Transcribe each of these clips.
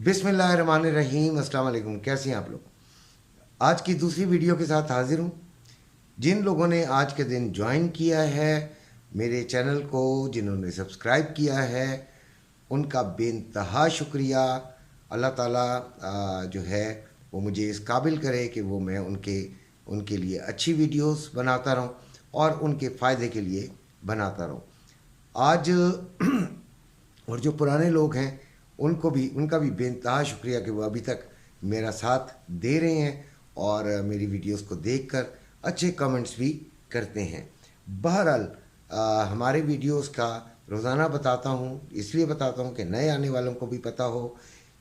बिस्मिल्लाहिर्रहमानिर्रहीम। अस्सलाम वालेकुम। कैसे हैं आप लोग? आज की दूसरी वीडियो के साथ हाजिर हूँ। जिन लोगों ने आज के दिन ज्वाइन किया है मेरे चैनल को, जिन्होंने सब्सक्राइब किया है, उनका बेइंतहा शुक्रिया। अल्लाह ताला जो है वो मुझे इस काबिल करे कि वो मैं उनके लिए अच्छी वीडियोस बनाता रहूँ और उनके फ़ायदे के लिए बनाता रहूँ। आज और जो पुराने लोग हैं उनका भी बेइंतहा शुक्रिया कि वो अभी तक मेरा साथ दे रहे हैं और मेरी वीडियोस को देखकर अच्छे कमेंट्स भी करते हैं। बहरहाल हमारे वीडियोस का रोज़ाना बताता हूँ, इसलिए बताता हूँ कि नए आने वालों को भी पता हो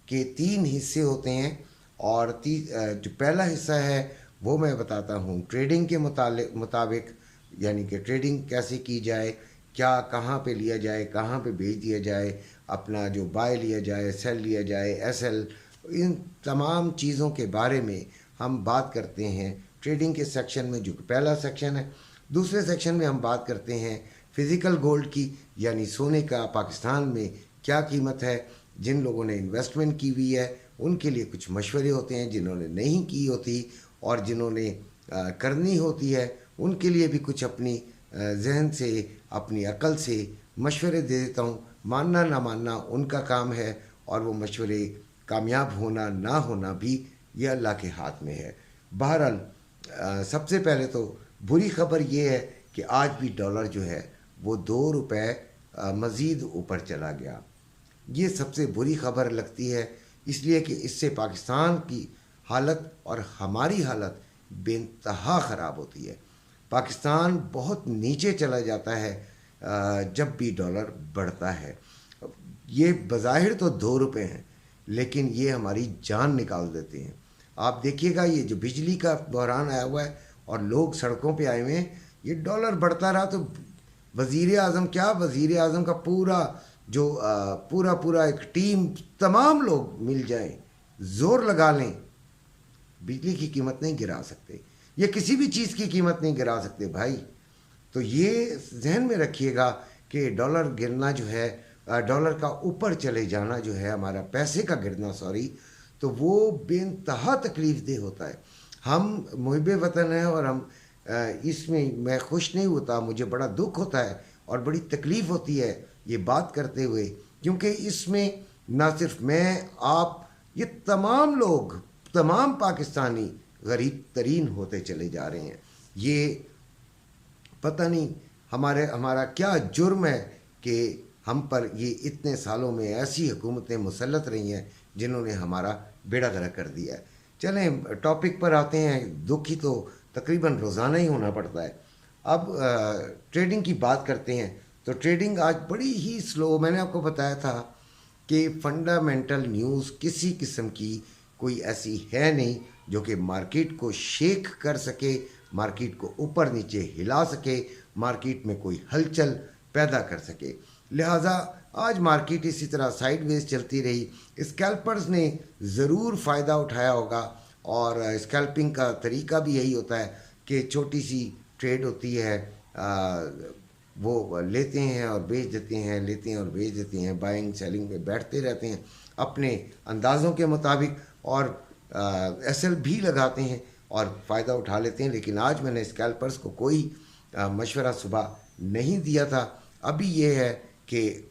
कि 3 हिस्से होते हैं और जो पहला हिस्सा है वो मैं बताता हूँ ट्रेडिंग के मुताबिक, यानी कि ट्रेडिंग कैसे की जाए, क्या कहाँ पे लिया जाए, कहाँ पे बेच दिया जाए, अपना जो बाय लिया जाए, सेल लिया जाए, एसएल, इन तमाम चीज़ों के बारे में हम बात करते हैं ट्रेडिंग के सेक्शन में, जो पहला सेक्शन है। दूसरे सेक्शन में हम बात करते हैं फ़िज़िकल गोल्ड की, यानी सोने का पाकिस्तान में क्या कीमत है। जिन लोगों ने इन्वेस्टमेंट की हुई है उनके लिए कुछ मशवरे होते हैं, जिन्होंने नहीं की होती और जिन्होंने करनी होती है उनके लिए भी कुछ अपनी जहन से, अपनी अकल से मशवरे दे देता हूँ। मानना ना मानना उनका काम है और वो मशवरे कामयाब होना ना होना भी ये अल्लाह के हाथ में है। बहरहाल सबसे पहले तो बुरी खबर ये है कि आज भी डॉलर जो है वो 2 रुपये मज़ीद ऊपर चला गया। ये सबसे बुरी खबर लगती है, इसलिए कि इससे पाकिस्तान की हालत और हमारी हालत बेइंतहा ख़राब होती है। पाकिस्तान बहुत नीचे चला जाता है जब भी डॉलर बढ़ता है। ये बज़ाहिर तो 2 रुपये हैं, लेकिन ये हमारी जान निकाल देते हैं। आप देखिएगा, ये जो बिजली का बहरान आया हुआ है और लोग सड़कों पे आए हुए हैं, ये डॉलर बढ़ता रहा तो वज़ीर आज़म का पूरा एक टीम, तमाम लोग मिल जाएं, ज़ोर लगा लें, बिजली की कीमत नहीं गिरा सकते, ये किसी भी चीज़ की कीमत नहीं गिरा सकते भाई। तो ये जहन में रखिएगा कि डॉलर गिरना जो है, डॉलर का ऊपर चले जाना जो है, हमारा पैसे का गिरना तो वो बेइंतहा तकलीफ़ दे होता है। हम मुहिब वतन हैं और हम इसमें मैं खुश नहीं होता, मुझे बड़ा दुख होता है और बड़ी तकलीफ़ होती है ये बात करते हुए, क्योंकि इसमें ना सिर्फ मैं, आप, ये तमाम लोग, तमाम पाकिस्तानी गरीब तरीन होते चले जा रहे हैं। ये पता नहीं हमारा क्या जुर्म है कि हम पर ये इतने सालों में ऐसी हुकूमतें मुसल्लत रही हैं जिन्होंने हमारा बेड़ा गर्क कर दिया है। चलें टॉपिक पर आते हैं। दुख ही तो तकरीबन रोज़ाना ही होना पड़ता है। अब ट्रेडिंग की बात करते हैं तो ट्रेडिंग आज बड़ी ही स्लो, मैंने आपको बताया था कि फंडामेंटल न्यूज़ किसी किस्म की कोई ऐसी है नहीं जो कि मार्केट को शेक कर सके, मार्केट को ऊपर नीचे हिला सके, मार्केट में कोई हलचल पैदा कर सके। लिहाजा आज मार्केट इसी तरह साइडवेज चलती रही। स्कैल्पर्स ने ज़रूर फ़ायदा उठाया होगा और स्कैल्पिंग का तरीका भी यही होता है कि छोटी सी ट्रेड होती है, वो लेते हैं और बेच देते हैं, लेते हैं और बेच देते हैं, बाइंग सेलिंग में बैठते रहते हैं अपने अंदाज़ों के मुताबिक और एसएल भी लगाते हैं और फ़ायदा उठा लेते हैं। लेकिन आज मैंने स्कैल्पर्स को कोई मशवरा सुबह नहीं दिया था। अभी ये है कि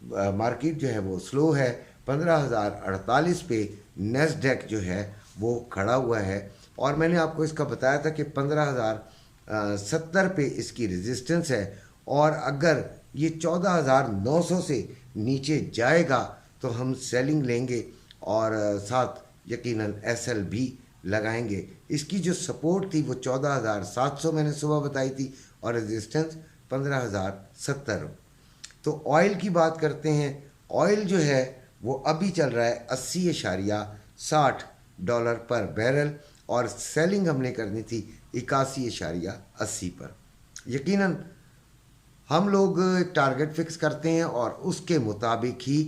मार्केट जो है वो स्लो है। 15,048 पे नेस्डेक जो है वो खड़ा हुआ है और मैंने आपको इसका बताया था कि 15,070 पे इसकी रेजिस्टेंस है और अगर ये 14,900 से नीचे जाएगा तो हम सेलिंग लेंगे और साथ यकीनन एसएल भी लगाएंगे। इसकी जो सपोर्ट थी वो 14,700 मैंने सुबह बताई थी और रेजिस्टेंस 15,070। तो ऑयल की बात करते हैं। ऑयल जो है वो अभी चल रहा है 80.60 डॉलर पर बैरल और सेलिंग हमने करनी थी 81.80 पर। यकीनन हम लोग टारगेट फिक्स करते हैं और उसके मुताबिक ही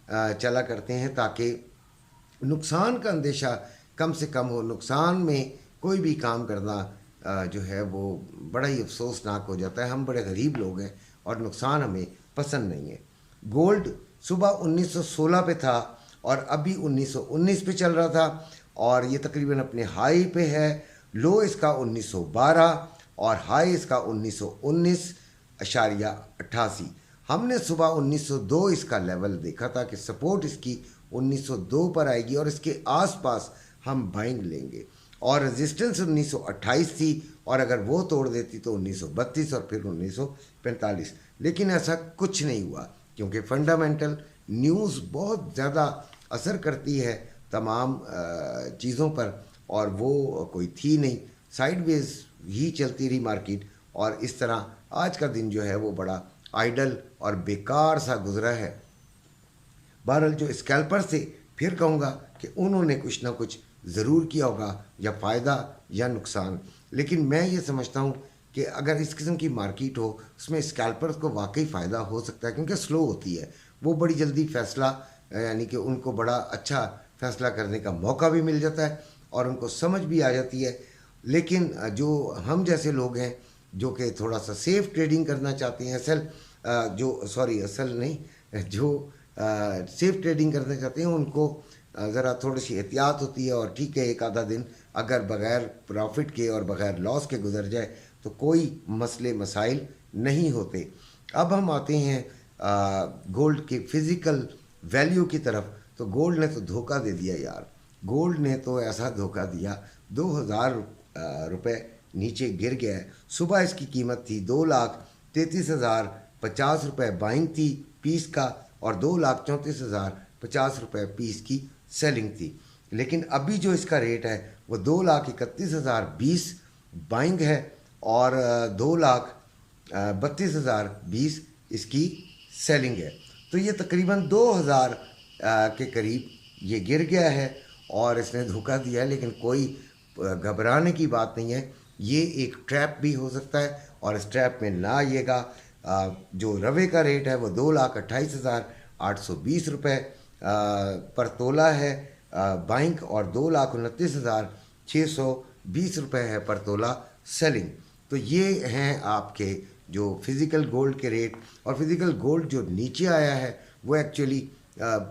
चला करते हैं ताकि नुकसान का अंदेशा कम से कम हो। नुकसान में कोई भी काम करना जो है वो बड़ा ही अफसोसनाक हो जाता है। हम बड़े गरीब लोग हैं और नुकसान हमें पसंद नहीं है। गोल्ड सुबह 1916 पे था اور ابھی 1919 پہ چل رہا تھا اور یہ تقریباً اپنے ہائی پہ ہے. لو اس کا 1912 اور ہائی اس کا 1919.88. ہم نے صبح 1902 اس کا لیول دیکھا تھا کہ سپورٹ اس کی 1902 پر آئے گی اور اس کے آس پاس ہم بائنگ لیں گے, اور رزسٹنس 1928 تھی اور اگر وہ توڑ دیتی تو 1932 اور پھر 1945. لیکن ایسا کچھ نہیں ہوا کیونکہ فنڈامنٹل نیوز بہت زیادہ اثر کرتی ہے تمام چیزوں پر, اور وہ کوئی تھی نہیں, سائیڈ ویز ہی چلتی رہی مارکیٹ, اور اس طرح آج کا دن جو ہے وہ بڑا آئیڈل اور بیکار سا گزرا ہے. بہرحال جو اسکیلپر سے پھر کہوں گا کہ انہوں نے کچھ نہ کچھ ضرور کیا ہوگا, یا فائدہ یا نقصان, لیکن میں یہ سمجھتا ہوں کہ اگر اس قسم کی مارکیٹ ہو اس میں اسکیلپرز کو واقعی فائدہ ہو سکتا ہے, کیونکہ سلو ہوتی ہے, وہ بڑی جلدی فیصلہ یعنی کہ ان کو بڑا اچھا فیصلہ کرنے کا موقع بھی مل جاتا ہے اور ان کو سمجھ بھی آ جاتی ہے. لیکن جو ہم جیسے لوگ ہیں جو کہ تھوڑا سا سیف ٹریڈنگ کرنا چاہتے ہیں, جو سیف ٹریڈنگ کرنا چاہتے ہیں ان کو ذرا تھوڑی سی احتیاط ہوتی ہے, اور ٹھیک ہے ایک آدھا دن اگر بغیر پرافٹ کے اور بغیر لاس کے گزر جائے تو کوئی مسئلے مسائل نہیں ہوتے. اب ہم آتے ہیں گولڈ کے فزیکل ویلیو کی طرف. تو گولڈ نے تو دھوکہ دے دیا یار, گولڈ نے تو ایسا دھوکہ دیا, 2000 روپے نیچے گر گیا ہے. صبح اس کی قیمت تھی 2,33,050 روپے بائنگ تھی پیس کا, اور 2,34,050 روپے پیس کی سیلنگ تھی. لیکن ابھی جو اس کا ریٹ ہے وہ 2,31,020 بائنگ ہے اور 2,32,020 اس کی سیلنگ ہے. تو یہ تقریباً 2,000 کے قریب یہ گر گیا ہے اور اس نے دھوکہ دیا ہے. لیکن کوئی گھبرانے کی بات نہیں ہے, یہ ایک ٹریپ بھی ہو سکتا ہے, اور اس ٹریپ میں نہ آئیے گا. جو روے کا ریٹ ہے وہ 2,28,820 روپے پر تولہ ہے بائنگ, اور 2,29,620 روپے ہے پر تولہ سیلنگ. تو یہ ہیں آپ کے جو فزیکل گولڈ کے ریٹ. اور فزیکل گولڈ جو نیچے آیا ہے وہ ایکچولی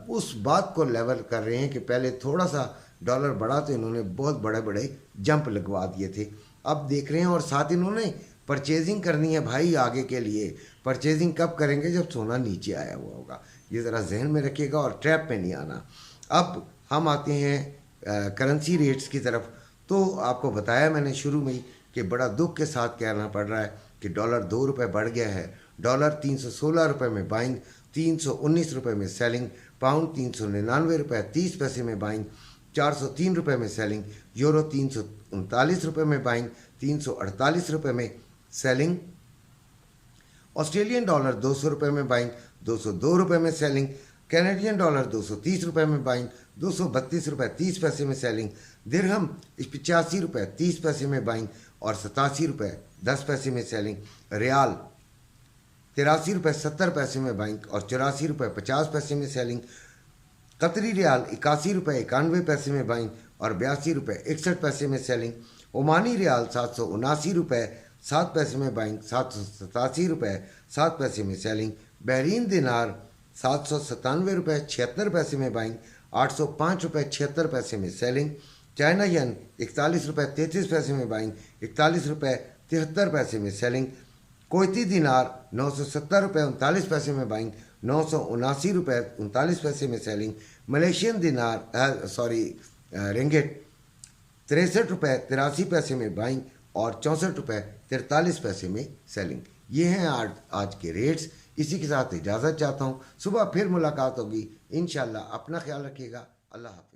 اس بات کو لیول کر رہے ہیں کہ پہلے تھوڑا سا ڈالر بڑھا تو انہوں نے بہت بڑے بڑے جمپ لگوا دیے تھے. اب دیکھ رہے ہیں, اور ساتھ انہوں نے پرچیزنگ کرنی ہے بھائی آگے کے لیے. پرچیزنگ کب کریں گے؟ جب سونا نیچے آیا ہوا ہوگا. یہ ذرا ذہن میں رکھیے گا اور ٹریپ میں نہیں آنا. اب ہم آتے ہیں کرنسی ریٹس کی طرف. تو آپ کو بتایا میں نے شروع میں ہی کہ بڑا دکھ کے ساتھ کہنا پڑ رہا ہے کہ ڈالر 2 روپے بڑھ گیا ہے. ڈالر 316 روپے میں بائنگ, 319 روپے میں سیلنگ. پاؤنڈ 399 روپے 30 پیسے میں بائنگ, 403 روپے میں سیلنگ. یورو 339 روپے میں بائنگ, 348 روپے میں سیلنگ. آسٹریلین ڈالر 200 روپے میں بائنگ, 202 روپے میں سیلنگ. کینیڈین ڈالر 230 روپے میں بائنگ, 232 روپے 30 پیسے میں سیلنگ. درہم 85 روپے 30 پیسے میں بائنگ اور 87 روپے 10 پیسے میں سیلنگ. ریال 83 روپے 70 پیسے میں بائنگ اور 84 روپے 50 پیسے میں سیلنگ. قطری ریال 81 روپے 91 پیسے میں بائنگ اور 82 روپے 61 پیسے میں سیلنگ. عمانی ریال 779 روپے 7 پیسے میں بائنگ, 787 روپے 7 پیسے میں سیلنگ. بحرین دینار 797 روپے 76 پیسے میں بائنگ, 805 روپے 76 پیسے میں سیلنگ. چائنا ین 41 روپے 33 پیسے میں بائنگ, 41 روپے 73 پیسے میں سیلنگ. کویتی دینار 970 روپے 39 پیسے میں بائنگ, 979 روپے 39 پیسے میں سیلنگ. ملیشین دینار رنگٹ 63 روپے 83 پیسے میں بائنگ اور 64 روپے 43 پیسے میں سیلنگ. یہ ہیں آج کے ریٹس. اسی کے ساتھ اجازت چاہتا ہوں, صبح پھر ملاقات ہوگی انشاءاللہ. اپنا خیال رکھیے گا. اللہ حافظ.